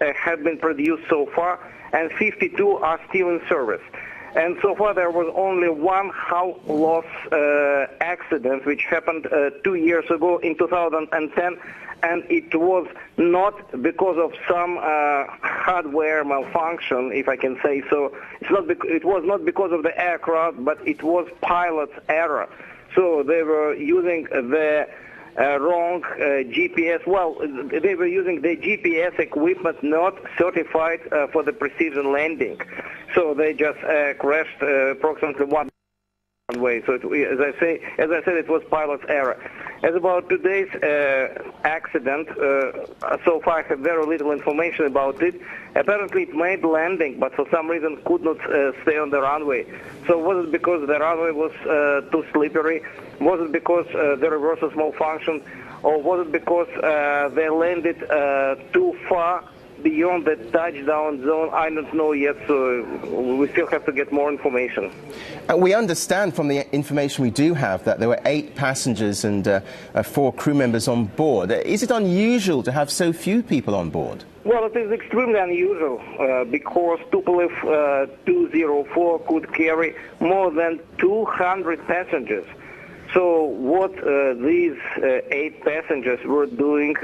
have been produced so far, and 52 are still in service. And so far there was only one hull loss accident, which happened 2 years ago in 2010, and it was not because of some hardware malfunction, if I can say so. It was not because of the aircraft, but it was pilot's error. So they were using the wrong GPS. Well, they were using the GPS equipment not certified for the precision landing. So they just crashed approximately one way. So as I said, it was pilot's error. As about today's accident, so far I have very little information about it. Apparently it made landing, but for some reason could not stay on the runway. So was it because the runway was too slippery? Was it because the reversers malfunctioned? Or was it because they landed too far beyond the touchdown zone? I don't know yet, so we still have to get more information. We understand from the information we do have that there were 8 passengers and 4 crew members on board. Is it unusual to have so few people on board? Well, it is extremely unusual because Tupolev 204 could carry more than 200 passengers. So what these 8 passengers were doing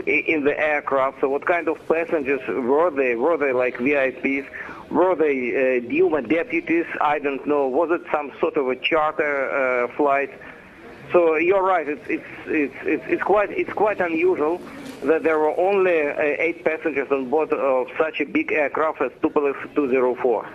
in the aircraft, so what kind of passengers were they? Were they like VIPs? Were they Duma deputies? I don't know. Was it some sort of a charter flight? So you're right. It's quite unusual that there were only 8 passengers on board of such a big aircraft as Tupolev 204.